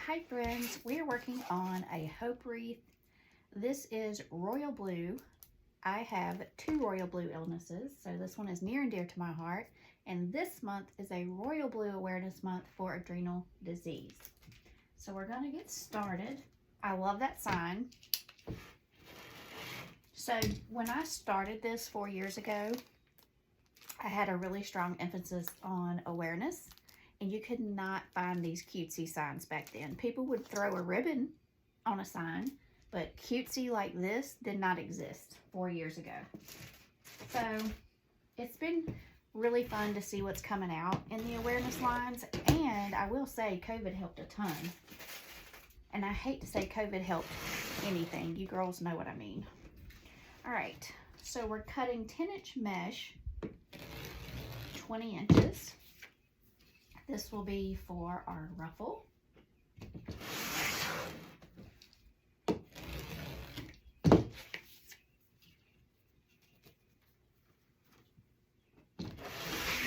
Hi friends, we are working on a hope wreath. This is royal blue. I have 2 royal blue illnesses, so this one is near and dear to my heart. And this month is a royal blue awareness month for adrenal disease. So we're gonna get started. I love that sign. So when I started this 4 years ago, I had a really strong emphasis on awareness. And you could not find these cutesy signs back then. People would throw a ribbon on a sign, but cutesy like this did not exist 4 years ago. So it's been really fun to see what's coming out in the awareness lines. And I will say COVID helped a ton. And I hate to say COVID helped anything. You girls know what I mean. All right, so we're cutting 10-inch mesh, 20 inches. This will be for our ruffle.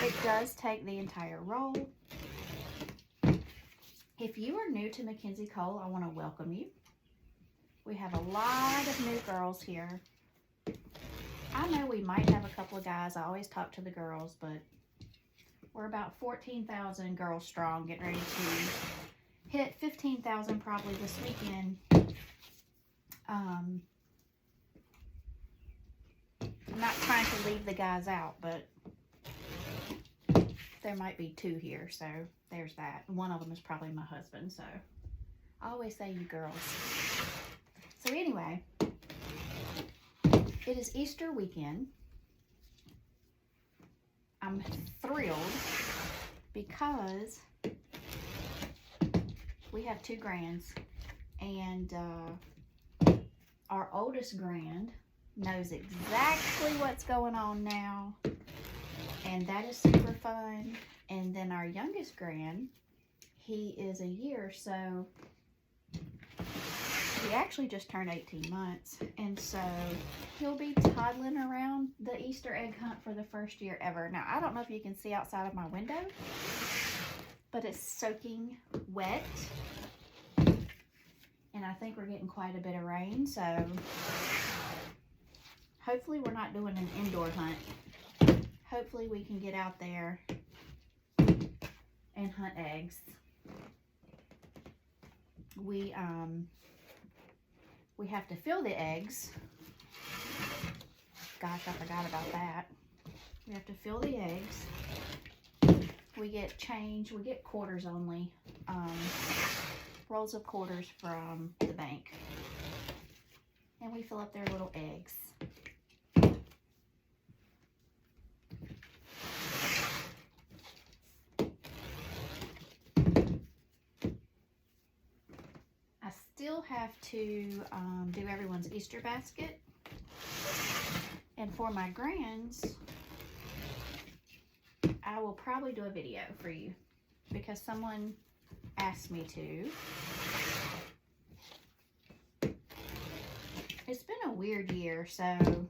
It does take the entire roll. If you are new to Mackenzie Cole, I want to welcome you. We have a lot of new girls here. I know we might have a couple of guys. I always talk to the girls, but we're about 14,000 girls strong, getting ready to hit 15,000 probably this weekend. I'm not trying to leave the guys out, but there might be 2 here, so there's that. One of them is probably my husband, so I always say you girls. So anyway, it is Easter weekend. I'm thrilled because we have 2 grands, and our oldest grand knows exactly what's going on now, and that is super fun. And then our youngest grand, he is a year, so he actually just turned 18 months, and so he'll be toddling around the Easter egg hunt for the first year ever. Now, I don't know if you can see outside of my window, but it's soaking wet, and I think we're getting quite a bit of rain, so hopefully we're not doing an indoor hunt. Hopefully we can get out there and hunt eggs. We have to fill the eggs. Gosh, I forgot about that. We have to fill the eggs. We get change. We get quarters only. Rolls of quarters from the bank. And we fill up their little eggs. Still have to do everyone's Easter basket, and for my grands, I will probably do a video for you because someone asked me to. It's been a weird year, so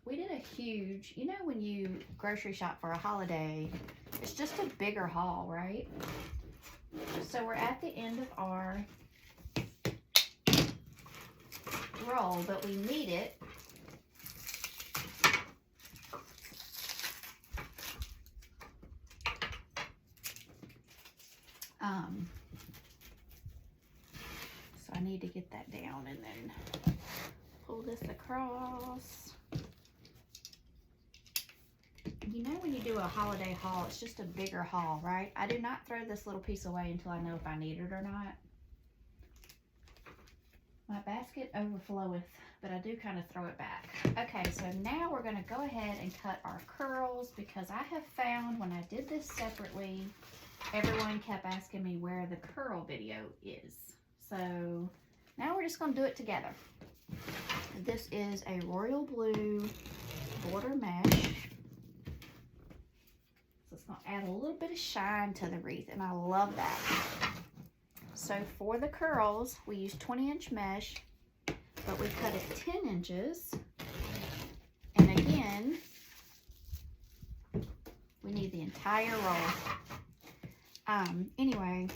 we did a huge, you know when you grocery shop for a holiday, it's just a bigger haul, right? So we're at the end of our roll, but we need it. So I need to get that down and then pull this across. You know when you do a holiday haul, it's just a bigger haul, right? I do not throw this little piece away until I know if I need it or not. My basket overfloweth, but I do kind of throw it back. Okay, so now we're going to go ahead and cut our curls because I have found when I did this separately, everyone kept asking me where the curl video is. So now we're just going to do it together. This is a royal blue border mesh. So it's going to add a little bit of shine to the wreath, and I love that. So for the curls, we use 20-inch mesh, but we cut it 10 inches. And again, we need the entire roll. Anyway,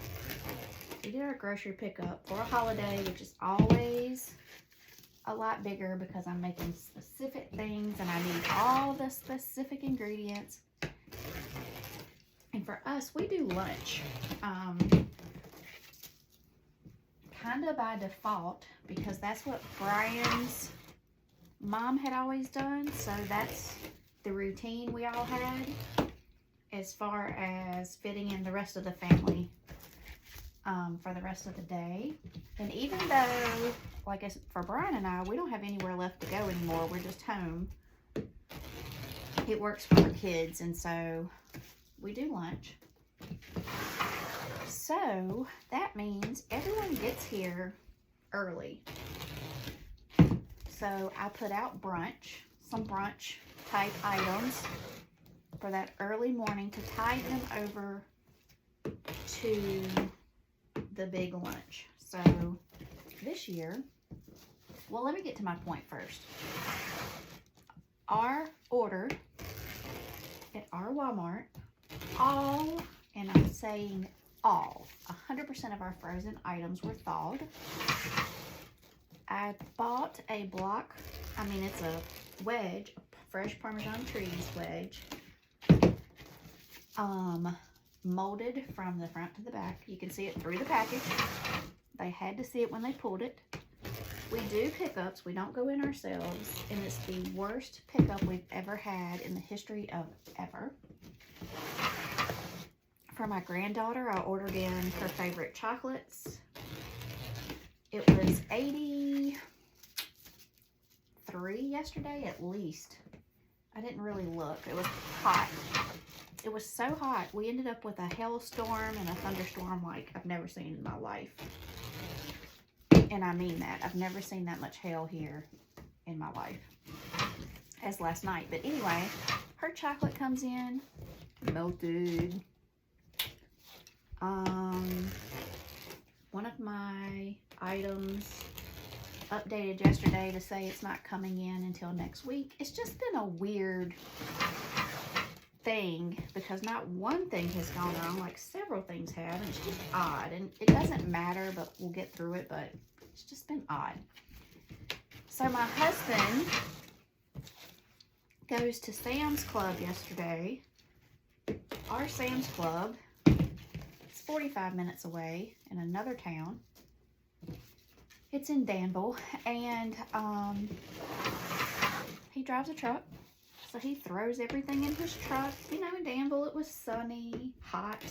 did our grocery pickup for a holiday, which is always a lot bigger because I'm making specific things and I need all the specific ingredients. And for us, we do lunch kind of by default because that's what Brian's mom had always done. So that's the routine we all had as far as fitting in the rest of the family for the rest of the day. And even though, like for Brian and I, we don't have anywhere left to go anymore, we're just home, it works for our kids, and so we do lunch. So that means everyone gets here early. So I put out brunch, some brunch type items for that early morning to tide them over to the big lunch. So this year, well, let me get to my point first. Our order at our Walmart, all, and I'm saying all, 100% of our frozen items were thawed. I bought a block, it's a wedge, a fresh Parmesan cheese wedge, molded from the front to the back. You can see it through the package. They had to see it when they pulled it. We do pickups. We don't go in ourselves, and it's the worst pickup we've ever had in the history of ever. For my granddaughter, I ordered in her favorite chocolates. It was 83 yesterday at least. I didn't really look. It was hot. It was so hot. We ended up with a hailstorm and a thunderstorm like I've never seen in my life. And I mean that. I've never seen that much hail here in my life as last night. But anyway, her chocolate comes in melted. One of my items updated yesterday to say it's not coming in until next week. It's just been a weird thing because not one thing has gone wrong, like several things have, and it's just odd. And it doesn't matter, but we'll get through it, but it's just been odd. So my husband goes to Sam's Club yesterday. Our Sam's Club, it's 45 minutes away in another town. It's in Danville, and he drives a truck, so he throws everything in his truck. You know, in Danville, it was sunny, hot.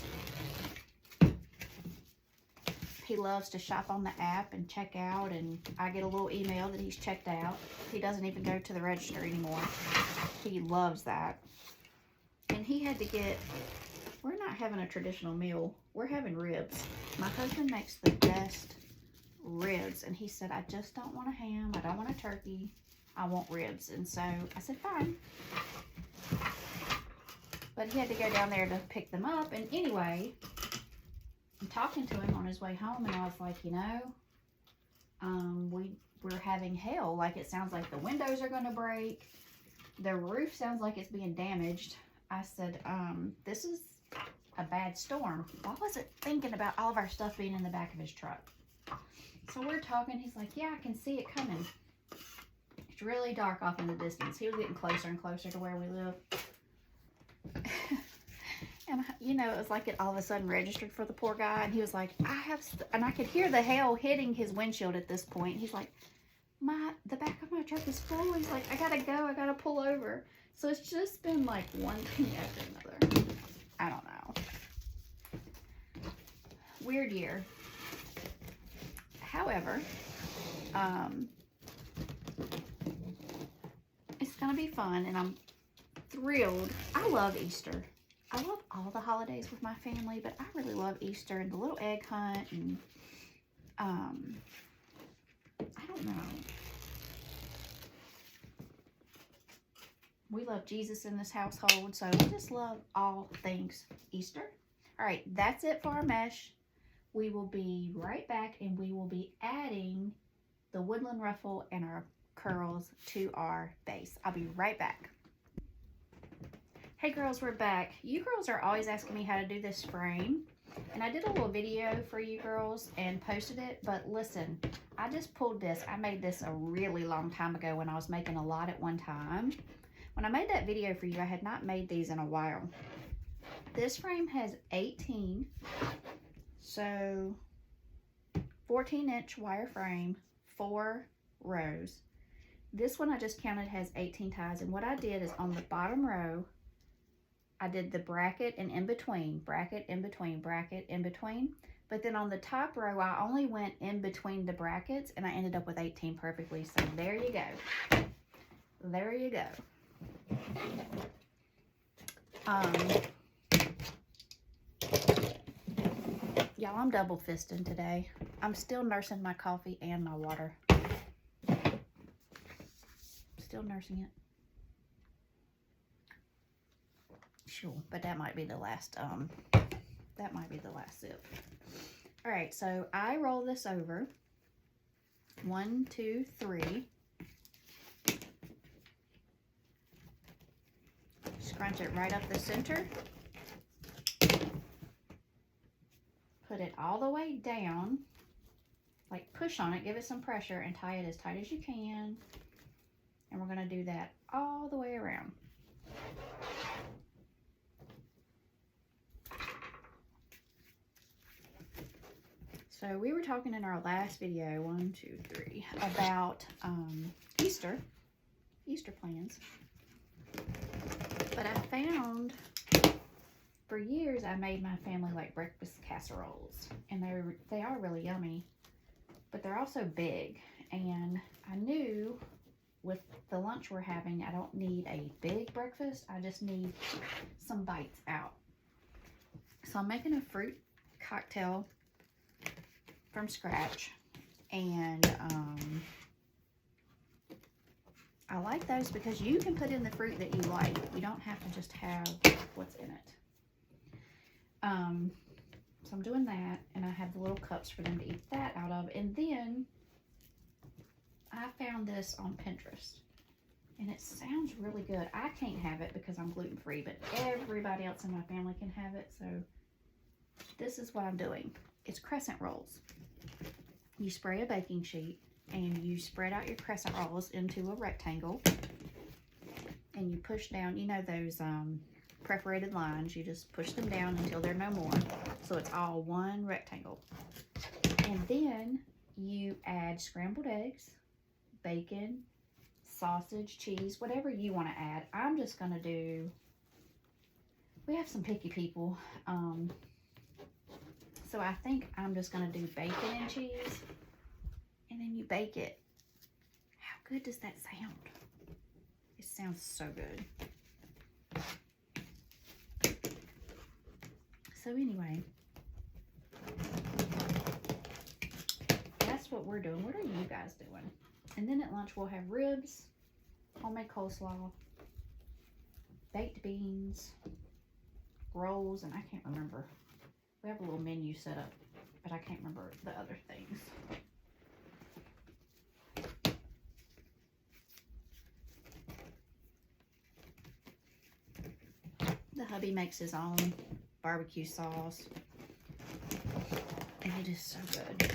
He loves to shop on the app and check out, and I get a little email that he's checked out. He doesn't even go to the register anymore. He loves that. And he had to get, we're not having a traditional meal. We're having ribs. My husband makes the best ribs, and he said, I just don't want a ham. I don't want a turkey. I want ribs. And so I said, fine. But he had to go down there to pick them up. And anyway, I'm talking to him on his way home, and I was like, you know, we're having hail. Like, it sounds like the windows are going to break. The roof sounds like it's being damaged. I said, this is a bad storm. Why was it thinking about all of our stuff being in the back of his truck? So we're talking. He's like, yeah, I can see it coming. It's really dark off in the distance. He was getting closer and closer to where we live. And, you know, it was like it all of a sudden registered for the poor guy. And he was like, and I could hear the hail hitting his windshield at this point. He's like, the back of my truck is full. He's like, I gotta go. I gotta pull over. So it's just been like one thing after another. I don't know. Weird year. However, it's going to be fun, and I'm thrilled. I love Easter. I love all the holidays with my family, but I really love Easter and the little egg hunt, and I don't know. We love Jesus in this household, so we just love all things Easter. All right, that's it for our mesh. We will be right back, and we will be adding the woodland ruffle and our curls to our base. I'll be right back. Hey girls, we're back. You girls are always asking me how to do this frame. And I did a little video for you girls and posted it, but listen, I just pulled this. I made this a really long time ago when I was making a lot at one time. When I made that video for you, I had not made these in a while. This frame has 18, so 14-inch wire frame, 4 rows. This one I just counted has 18 ties, and what I did is on the bottom row, I did the bracket and in between, bracket, in between, bracket, in between. But then on the top row, I only went in between the brackets, and I ended up with 18 perfectly. So there you go. There you go. Y'all, I'm double fisting today. I'm still nursing my coffee and my water. Still nursing it. Sure, but that might be the last sip. All right, so I roll this over. 1, 2, 3. Scrunch it right up the center. Put it all the way down. Like push on it, give it some pressure, and tie it as tight as you can. And we're going to do that all the way around. So we were talking in our last video, 1, 2, 3, about Easter plans. But I found, for years, I made my family like breakfast casseroles, and they are really yummy, but they're also big. And I knew with the lunch we're having, I don't need a big breakfast. I just need some bites out. So I'm making a fruit cocktail from scratch, and I like those because you can put in the fruit that you like. You don't have to just have what's in it. So I'm doing that, and I have the little cups for them to eat that out of. And then I found this on Pinterest, and it sounds really good. I can't have it because I'm gluten-free, but everybody else in my family can have it. So this is what I'm doing. It's crescent rolls. You spray a baking sheet, and you spread out your crescent rolls into a rectangle, and you push down, you know those perforated lines, you just push them down until they're no more, so it's all one rectangle. And then you add scrambled eggs, bacon, sausage, cheese, whatever you want to add. I'm just going to do, we have some picky people, so I think I'm just going to do bacon and cheese, and then you bake it. How good does that sound? It sounds so good. So anyway, that's what we're doing. What are you guys doing? And then at lunch we'll have ribs, homemade coleslaw, baked beans, rolls, and I can't remember. We have a little menu set up, but I can't remember the other things. The hubby makes his own barbecue sauce, and it is so good.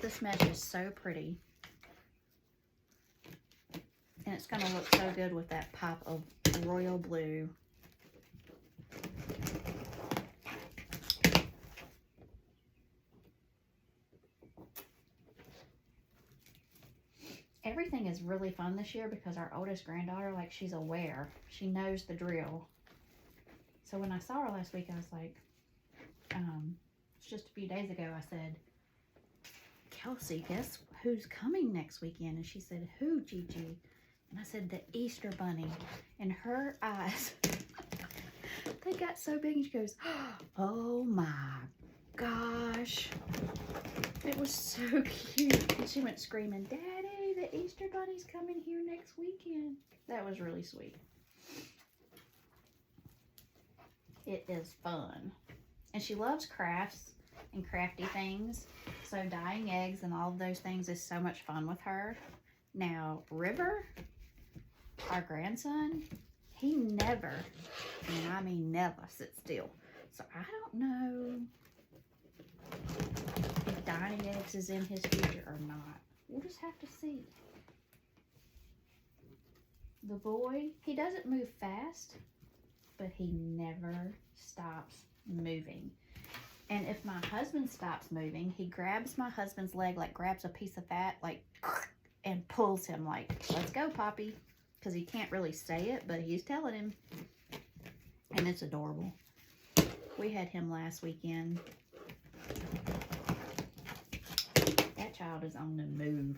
This mesh is so pretty, and it's going to look so good with that pop of royal blue. Everything is really fun this year because our oldest granddaughter, like, she's aware. She knows the drill. So when I saw her last week, I was like, it's just a few days ago, I said, Kelsey, guess who's coming next weekend? And she said, who, Gigi? And I said, the Easter Bunny. And her eyes, they got so big, and she goes, oh my gosh. It was so cute. And she went screaming, Daddy, the Easter Bunny's coming here next weekend. That was really sweet. It is fun. And she loves crafts. and crafty things. So dyeing eggs and all of those things is so much fun with her. Now, River, our grandson, he never, and I mean never, sits still. So I don't know if dyeing eggs is in his future or not. We'll just have to see. The boy, he doesn't move fast, but he never stops moving. And if my husband stops moving, he grabs my husband's leg, like grabs a piece of fat, like, and pulls him like, let's go, Poppy. Because he can't really say it, but he's telling him. And it's adorable. We had him last weekend. That child is on the move.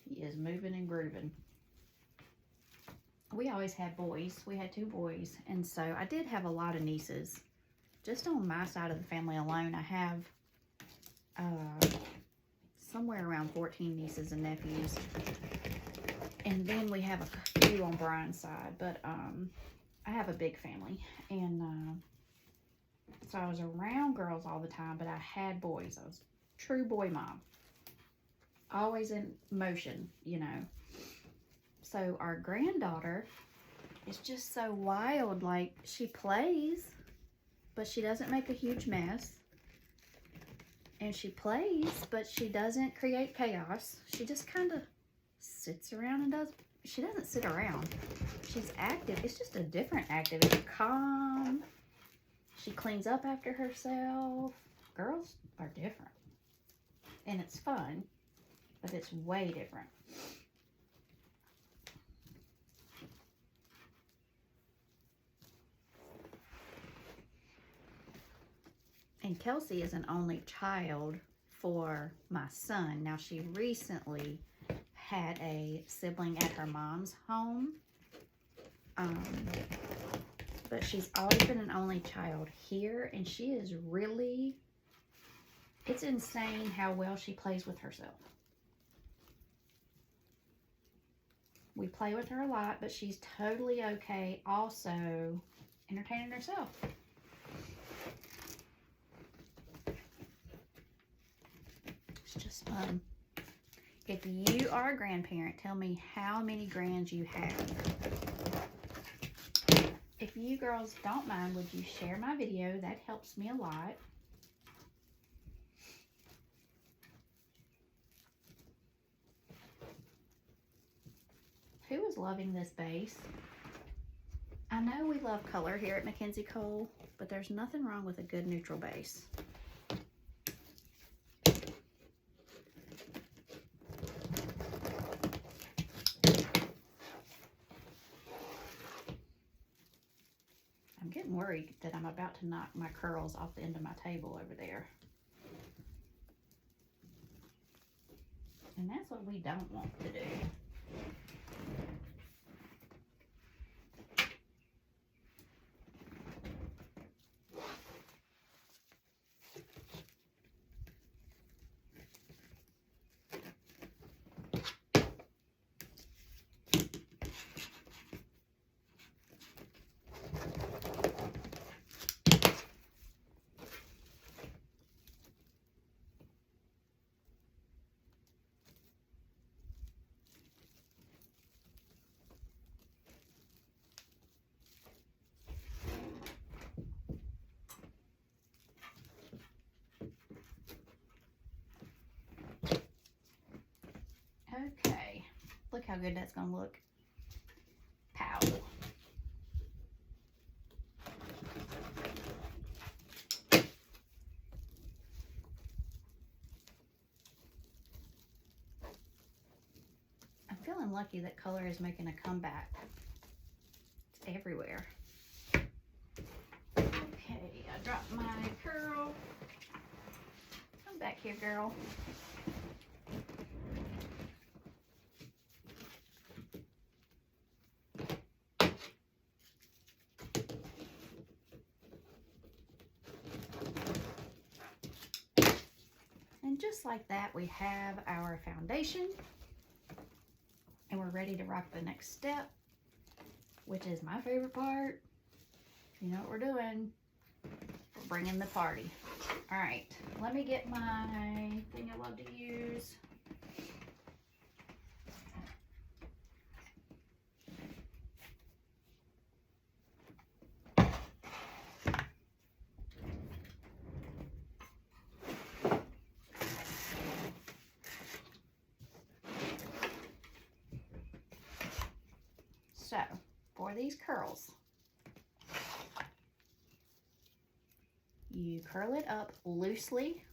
He is moving and grooving. We always had boys. We had 2 boys. And so I did have a lot of nieces. Just on my side of the family alone, I have somewhere around 14 nieces and nephews. And then we have a few on Brian's side. But I have a big family. And so I was around girls all the time, but I had boys. I was a true boy mom. Always in motion, you know. So our granddaughter is just so wild. Like, she plays, but she doesn't make a huge mess. And she plays, but she doesn't create chaos. She just kind of sits around and does. She doesn't sit around. She's active. It's just a different active. It's calm. She cleans up after herself. Girls are different. And it's fun, but it's way different. And Kelsey is an only child for my son. Now, she recently had a sibling at her mom's home. But she's always been an only child here. And she is really, it's insane how well she plays with herself. We play with her a lot, but she's totally okay also entertaining herself. It's just fun. If you are a grandparent, tell me how many grands you have. If you girls don't mind, would you share my video? That helps me a lot. Who is loving this base? I know we love color here at Mackenzie Cole, but there's nothing wrong with a good neutral base. I'm getting worried that I'm about to knock my curls off the end of my table over there. And that's what we don't want to do. Okay, look how good that's gonna look. Pow. I'm feeling lucky that color is making a comeback. It's everywhere. Okay, I dropped my curl. Come back here, girl. And just like that, we have our foundation. And we're ready to rock the next step. which is my favorite part. You know what we're doing? We're bringing the party. All right, let me get my thing I love to use. So, for these curls, you curl it up loosely,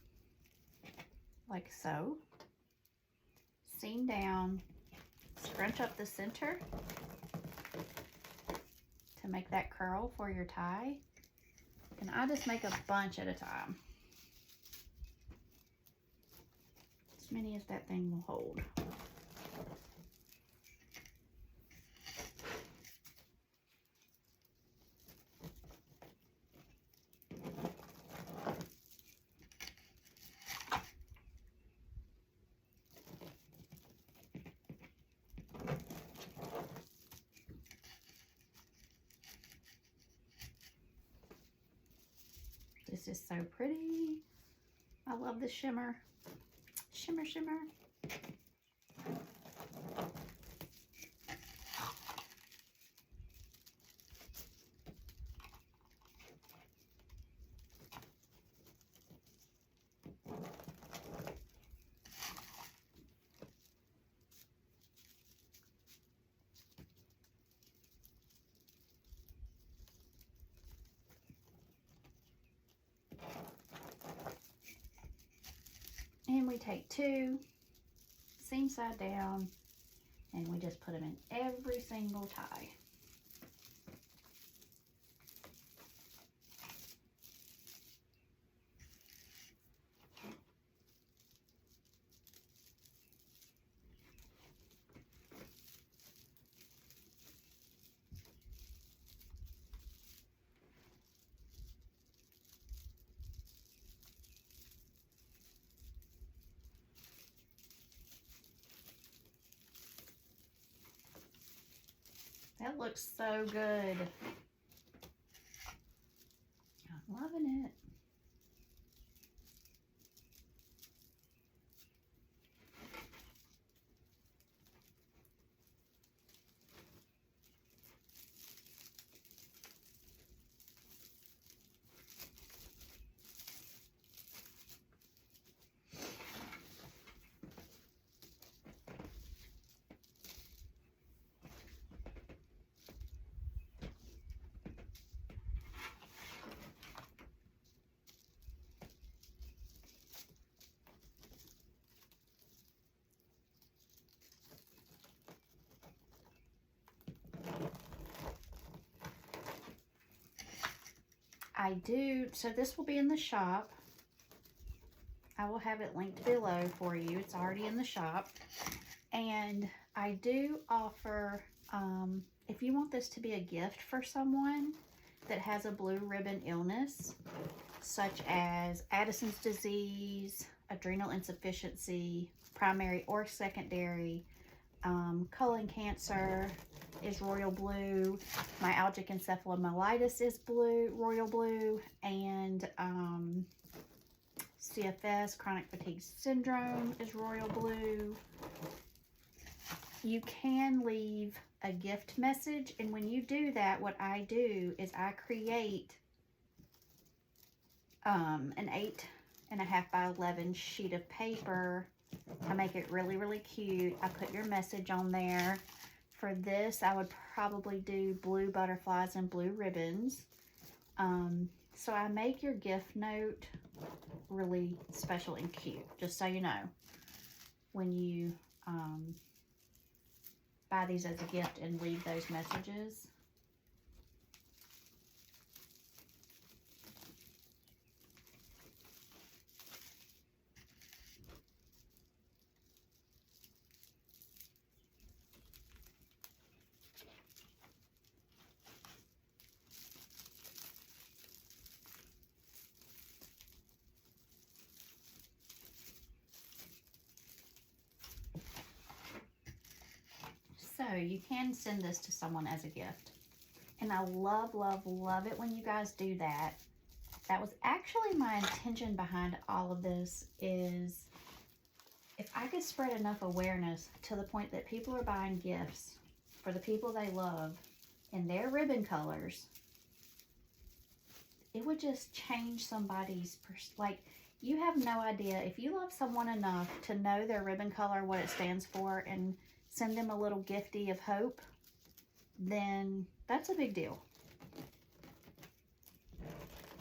like so, seam down, scrunch up the center to make that curl for your tie. And I just make a bunch at a time, as many as that thing will hold. This is so pretty. I love the shimmer. Shimmer, shimmer. And we take two, seam side down, and we just put them in every single tie. That looks so good. I'm loving it. I do, so this will be in the shop. I will have it linked below for you. It's already in the shop. And I do offer, if you want this to be a gift for someone that has a blue ribbon illness, such as Addison's disease, adrenal insufficiency, primary or secondary, colon cancer is royal blue, myalgic encephalomyelitis is blue, royal blue, and CFS, chronic fatigue syndrome, is royal blue. You can leave a gift message, and when you do that, what I do is I create an 8.5 by 11 sheet of paper. I make it really, really cute. I put your message on there. For this, I would probably do blue butterflies and blue ribbons. So I make your gift note really special and cute, just so you know. When you buy these as a gift and leave those messages. So you can send this to someone as a gift. And I love, love, love it when you guys do that. That was actually my intention behind all of this, is if I could spread enough awareness to the point that people are buying gifts for the people they love in their ribbon colors, it would just change somebody's, like, you have no idea. If you love someone enough to know their ribbon color, what it stands for, and send them a little gifty of hope, then that's a big deal.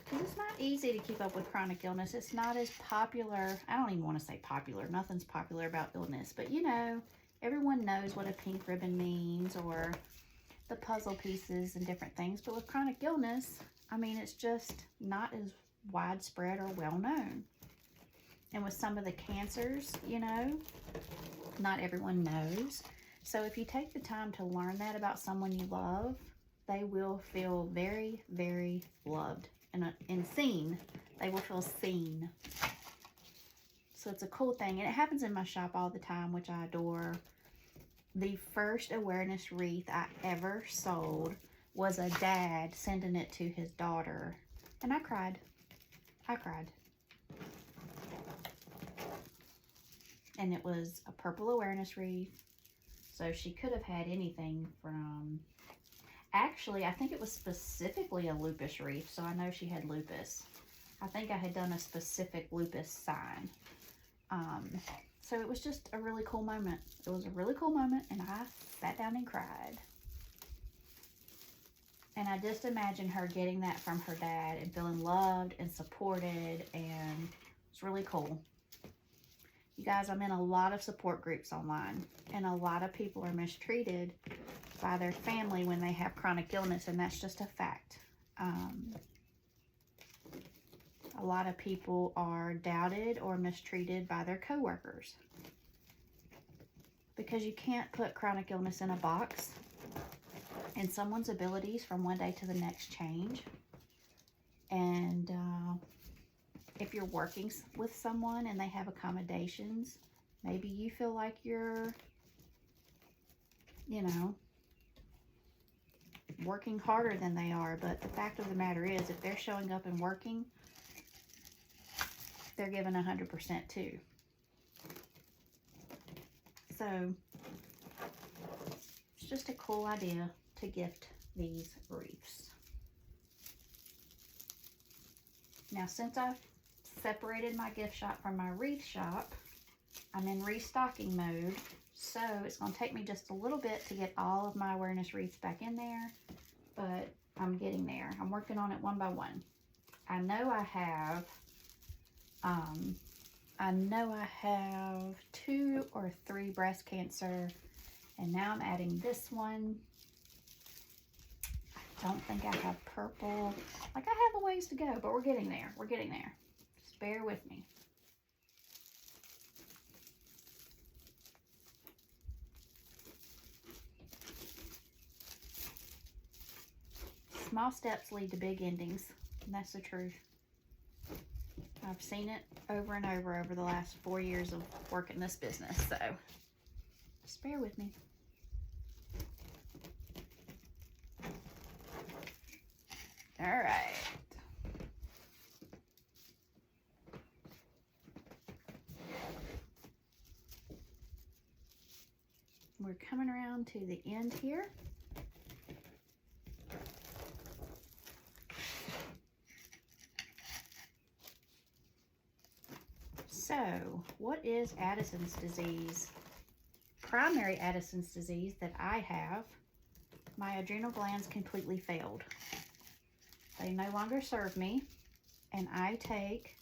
Because it's not easy to keep up with chronic illness. It's not as popular. I don't even want to say popular. Nothing's popular about illness. But, you know, everyone knows what a pink ribbon means, or the puzzle pieces and different things. But with chronic illness, I mean, it's just not as widespread or well known. And with some of the cancers, you know, not everyone knows. So if you take the time to learn that about someone you love, they will feel very, very loved and seen. They will feel seen. So it's a cool thing. And it happens in my shop all the time, which I adore. The first awareness wreath I ever sold was a dad sending it to his daughter. And I cried. I cried. And it was a purple awareness wreath. So she could have had anything from... Actually, I think it was specifically a lupus wreath, so I know she had lupus. I think I had done a specific lupus sign. So it was just a really cool moment. It was a really cool moment, and I sat down and cried. And I just imagine her getting that from her dad and feeling loved and supported, and it's really cool. You guys, I'm in a lot of support groups online, and a lot of people are mistreated by their family when they have chronic illness, and that's just a fact. A lot of people are doubted or mistreated by their coworkers because you can't put chronic illness in a box, and someone's abilities from one day to the next change. And if you're working with someone and they have accommodations, maybe you feel like you're, you know, working harder than they are. But the fact of the matter is, if they're showing up and working, they're giving 100% too. So it's just a cool idea to gift these wreaths. Now, since I've separated my gift shop from my wreath shop, I'm in restocking mode. So it's going to take me just a little bit to get all of my awareness wreaths back in there, but I'm getting there. I'm working on it one by one. I know I have 2 or 3 breast cancer, and now I'm adding this one. I don't think I have purple. Like, I have a ways to go, but we're getting there. We're getting there. Just bear with me. Small steps lead to big endings, and that's the truth. I've seen it over and over the last 4 years of working this business, so just bear with me. All right. We're coming around to the end here. So, what is Addison's disease? Primary Addison's disease that I have, my adrenal glands completely failed. They no longer serve me, and I take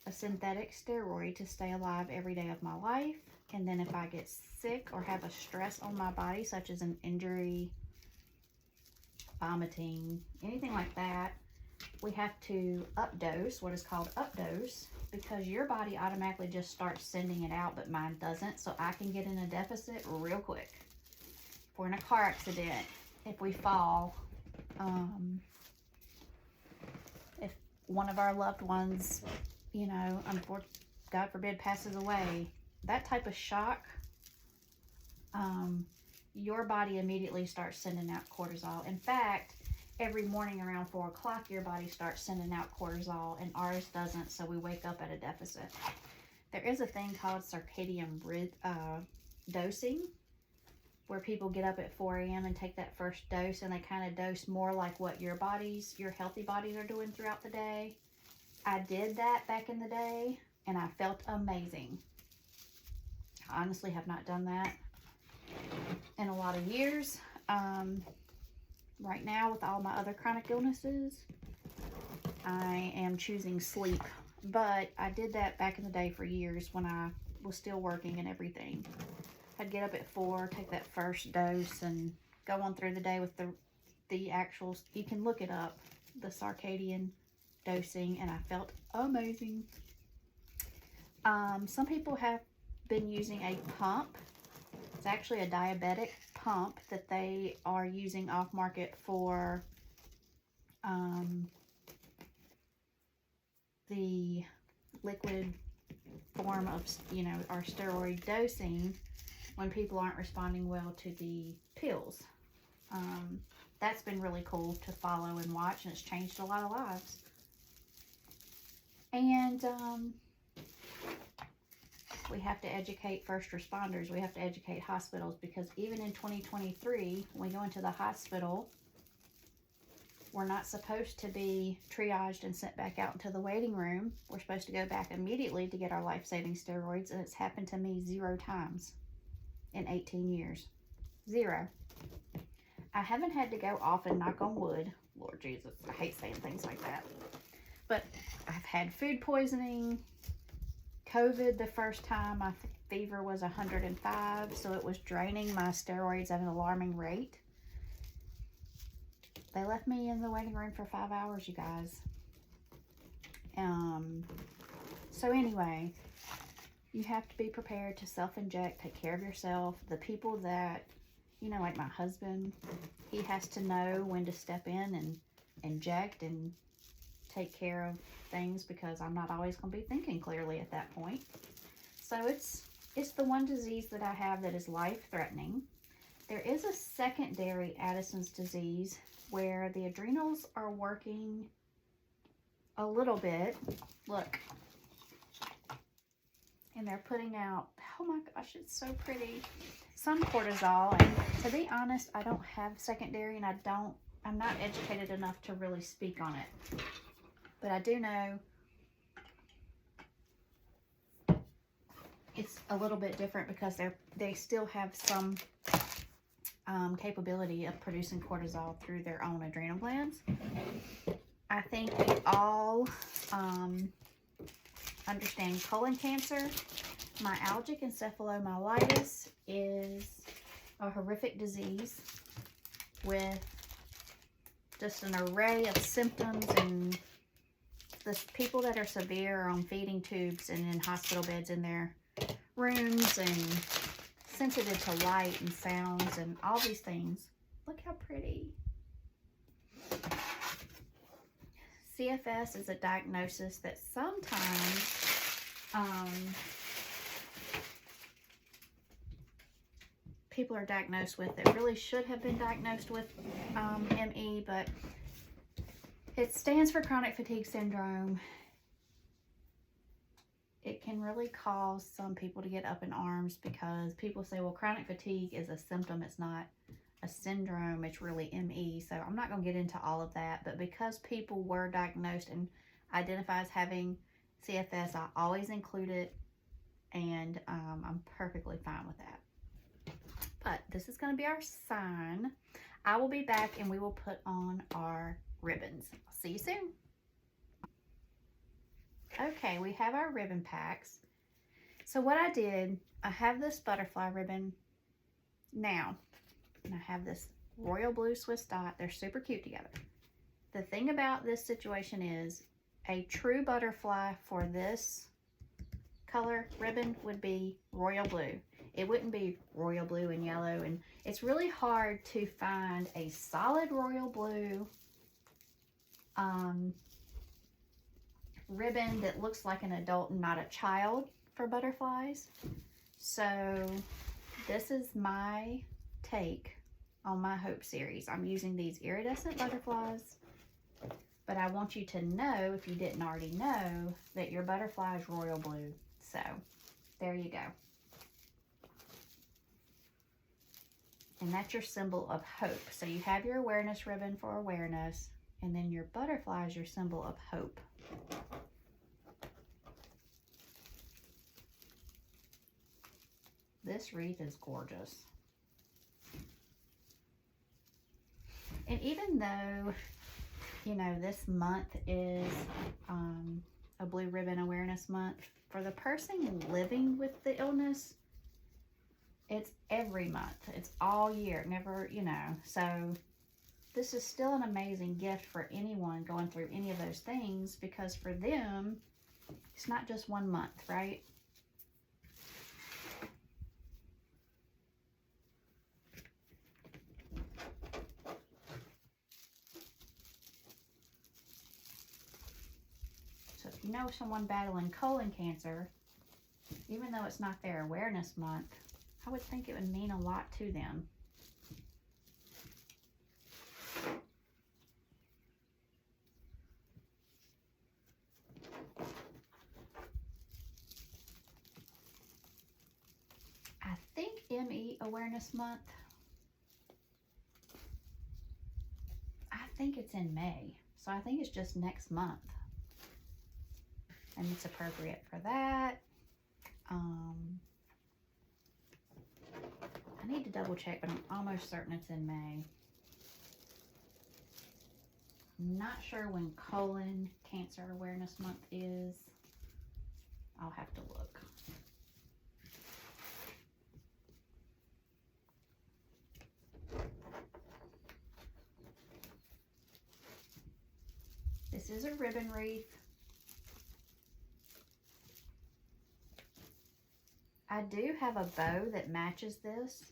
a synthetic steroid to stay alive every day of my life. And then if I get sick or have a stress on my body, such as an injury, vomiting, anything like that, we have to updose, what is called updose, because your body automatically just starts sending it out, but mine doesn't. So I can get in a deficit real quick. If we're in a car accident, if we fall, if one of our loved ones, you know, God forbid, passes away, that type of shock, your body immediately starts sending out cortisol. In fact, every morning around 4 o'clock, your body starts sending out cortisol, and ours doesn't, so we wake up at a deficit. There is a thing called circadian dosing, where people get up at 4 a.m. and take that first dose, and they kind of dose more like what your healthy bodies are doing throughout the day. I did that back in the day, and I felt amazing. I honestly have not done that in a lot of years. Right now, with all my other chronic illnesses, I am choosing sleep. But I did that back in the day for years when I was still working and everything. I'd get up at 4, take that first dose, and go on through the day with the actual, you can look it up, the circadian dosing, and I felt amazing. Some people have been using a pump. It's actually a diabetic pump that they are using off market for the liquid form of, our steroid dosing when people aren't responding well to the pills. That's been really cool to follow and watch, and it's changed a lot of lives. And we have to educate first responders. We have to educate hospitals, because even in 2023, when we go into the hospital, we're not supposed to be triaged and sent back out into the waiting room. We're supposed to go back immediately to get our life-saving steroids, and it's happened to me 0 times in 18 years. 0. I haven't had to go off and knock on wood. Lord Jesus, I hate saying things like that. But I've had food poisoning, COVID the first time. My fever was 105, so it was draining my steroids at an alarming rate. They left me in the waiting room for 5 hours, you guys. So anyway, you have to be prepared to self-inject, take care of yourself. The people that, like my husband, he has to know when to step in and inject and take care of things, because I'm not always going to be thinking clearly at that point. So it's the one disease that I have that is life-threatening. There is a secondary Addison's disease where the adrenals are working a little bit. Look. And they're putting out, oh my gosh, it's so pretty, some cortisol. And to be honest, I don't have secondary, and I'm not educated enough to really speak on it. But I do know it's a little bit different, because they still have some capability of producing cortisol through their own adrenal glands. I think we all understand colon cancer. Myalgic encephalomyelitis is a horrific disease with just an array of symptoms, and the people that are severe are on feeding tubes and in hospital beds in their rooms, and sensitive to light and sounds and all these things. Look how pretty. CFS is a diagnosis that sometimes people are diagnosed with that really should have been diagnosed with ME, but it stands for chronic fatigue syndrome. It can really cause some people to get up in arms, because people say, well, chronic fatigue is a symptom, it's not a syndrome, it's really ME. So I'm not going to get into all of that, but because people were diagnosed and identify as having CFS, I always include it, and I'm perfectly fine with that. But this is going to be our sign. I will be back, and we will put on our ribbons. I'll see you soon. Okay, we have our ribbon packs. So what I did, I have this butterfly ribbon now, and I have this royal blue Swiss dot. They're super cute together. The thing about this situation is, a true butterfly for this color ribbon would be royal blue. It wouldn't be royal blue and yellow, and it's really hard to find a solid royal blue ribbon that looks like an adult and not a child for butterflies. So this is my take on my Hope series. I'm using these iridescent butterflies, but I want you to know, if you didn't already know, that your butterfly is royal blue. So there you go. And that's your symbol of hope. So you have your awareness ribbon for awareness, and then your butterfly is your symbol of hope. This wreath is gorgeous. And even though, you know, this month is a Blue Ribbon Awareness Month, for the person living with the illness, it's every month. It's all year, never, you know. So this is still an amazing gift for anyone going through any of those things, because for them, it's not just 1 month, right? So if you know someone battling colon cancer, even though it's not their awareness month, I would think it would mean a lot to them. I think ME Awareness Month, I think it's in May. So I think it's just next month. And it's appropriate for that. I need to double check, but I'm almost certain it's in May. I'm not sure when Colon Cancer Awareness Month is. I'll have to look. This is a ribbon wreath. I do have a bow that matches this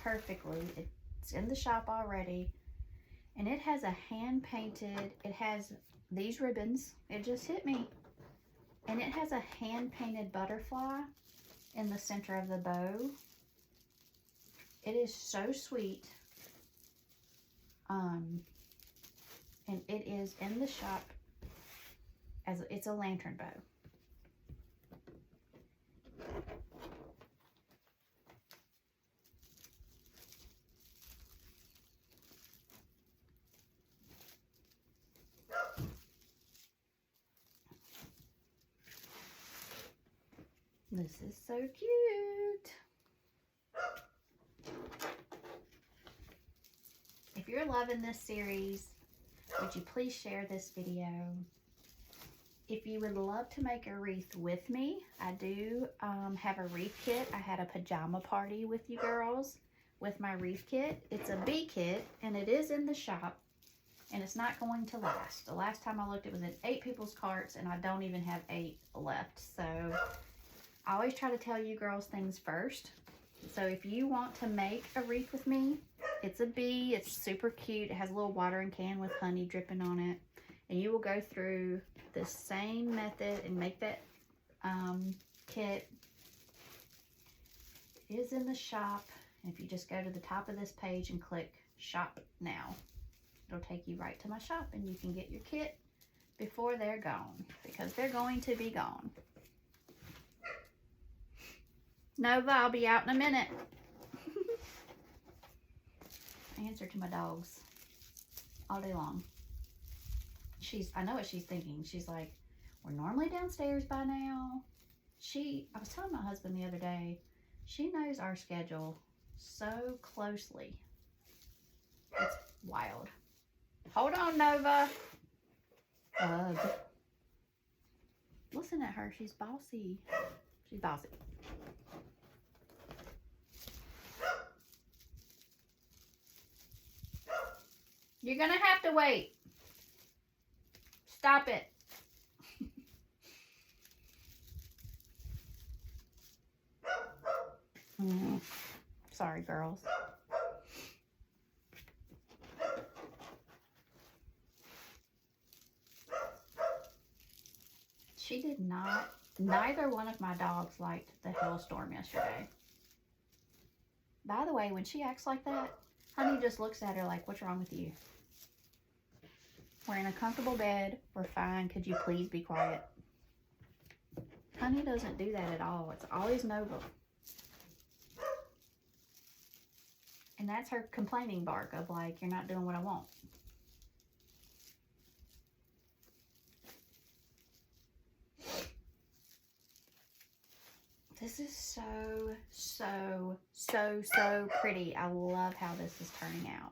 perfectly. It's in the shop already. And it has a hand-painted, it has these ribbons. It just hit me. And it has a hand-painted butterfly in the center of the bow. It is so sweet. And it is in the shop as it's a lantern bow. This is so cute. If you're loving this series, would you please share this video? If you would love to make a wreath with me, I do have a wreath kit. I had a pajama party with you girls with my wreath kit. It's a bee kit, and it is in the shop, and it's not going to last. The last time I looked, it was in 8 people's carts, and I don't even have 8 left. So I always try to tell you girls things first. So if you want to make a wreath with me, it's a bee. It's super cute. It has a little watering can with honey dripping on it. And you will go through the same method and make that kit. It is in the shop. If you just go to the top of this page and click Shop Now, it'll take you right to my shop, and you can get your kit before they're gone, because they're going to be gone. Nova, I'll be out in a minute. I answer to my dogs all day long. I know what she's thinking. She's like, we're normally downstairs by now. I was telling my husband the other day, she knows our schedule so closely. It's wild. Hold on, Nova. Ugh. Listen at her. She's bossy. She's bossy. You're going to have to wait. Stop it. Sorry, girls. She did not, neither one of my dogs liked the hailstorm yesterday. By the way, when she acts like that, Honey just looks at her like, what's wrong with you? We're in a comfortable bed. We're fine. Could you please be quiet? Honey doesn't do that at all. It's always Nova. And that's her complaining bark of like, you're not doing what I want. This is so pretty. I love how this is turning out.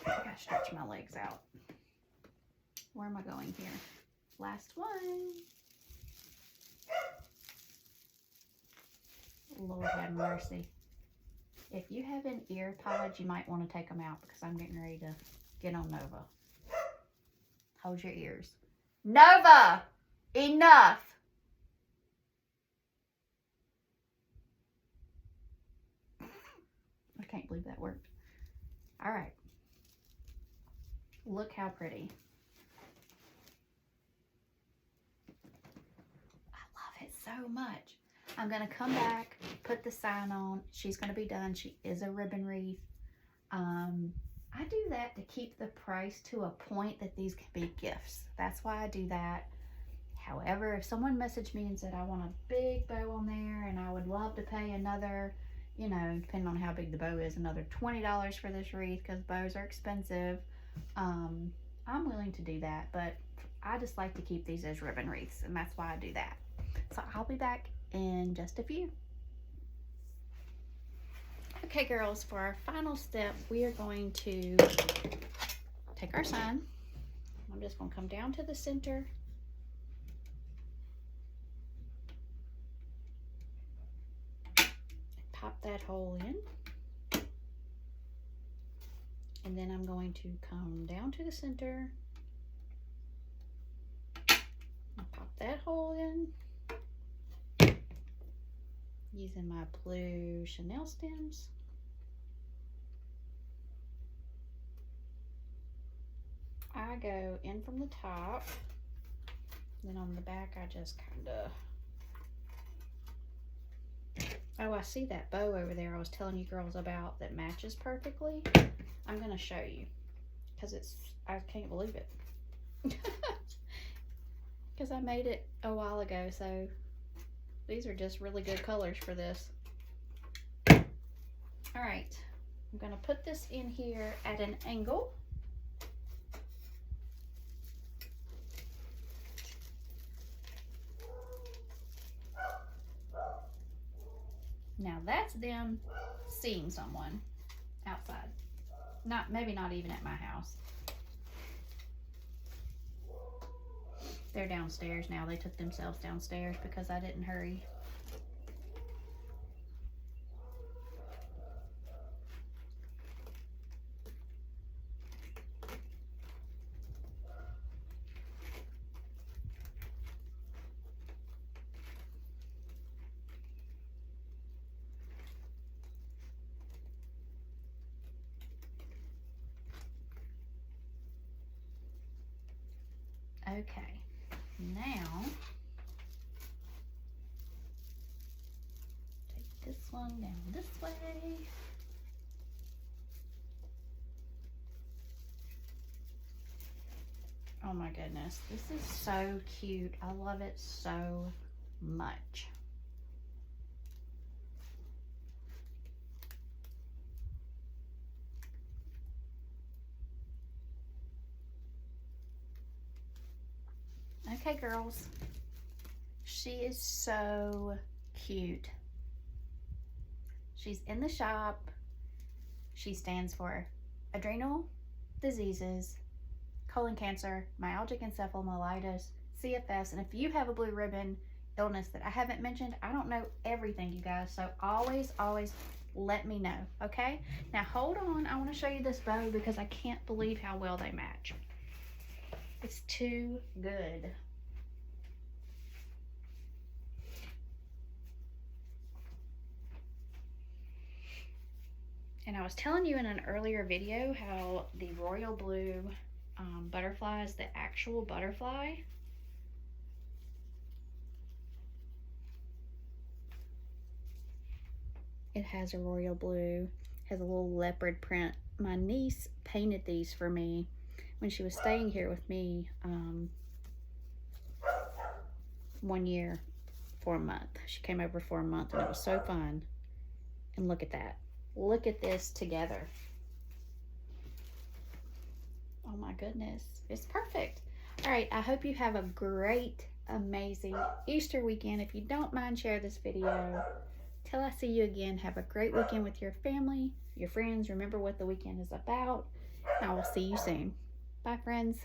I gotta stretch my legs out. Where am I going here? Last one. Lord have mercy. If you have an ear pod, you might want to take them out because I'm getting ready to get on Nova. Hold your ears. Nova! Enough! I can't believe that worked. All right. Look how pretty. I love it so much. I'm going to come back, put the sign on. She's going to be done. She is a ribbon wreath. I do that to keep the price to a point that these can be gifts. That's why I do that. However, if someone messaged me and said, I want a big bow on there and I would love to pay another, you know, depending on how big the bow is, another $20 for this wreath because bows are expensive, I'm willing to do that. But I just like to keep these as ribbon wreaths, and that's why I do that. So I'll be back in just a few. Okay, girls, for our final step, we are going to take our sign. I'm just going to come down to the center. Pop that hole in. And then I'm going to come down to the center. Pop that hole in. Using my blue Chanel stems. I go in from the top, then on the back I just kind of, oh, I see that bow over there I was telling you girls about that matches perfectly. I'm going to show you because I can't believe it because I made it a while ago, so these are just really good colors for this. All right, I'm going to put this in here at an angle. Now that's them seeing someone outside. Maybe not even at my house. They're downstairs now. They took themselves downstairs because I didn't hurry. Okay, now take this one down this way. Oh my goodness, this is so cute. I love it so much. Okay, girls, she is so cute. She's in the shop. She stands for adrenal diseases, colon cancer, myalgic encephalomyelitis, CFS, and if you have a blue ribbon illness that I haven't mentioned, I don't know everything, you guys, so always let me know, okay? Now hold on, I want to show you this bow because I can't believe how well they match. It's too good. And I was telling you in an earlier video how the royal blue butterfly is the actual butterfly. It has a royal blue, has a little leopard print. My niece painted these for me when she was staying here with me 1 year for a month. She came over for a month and it was so fun. And look at that. Look at this together. Oh my goodness. It's perfect. All right. I hope you have a great, amazing Easter weekend. If you don't mind, share this video. Till I see you again, have a great weekend with your family, your friends. Remember what the weekend is about. I will see you soon. Bye, friends.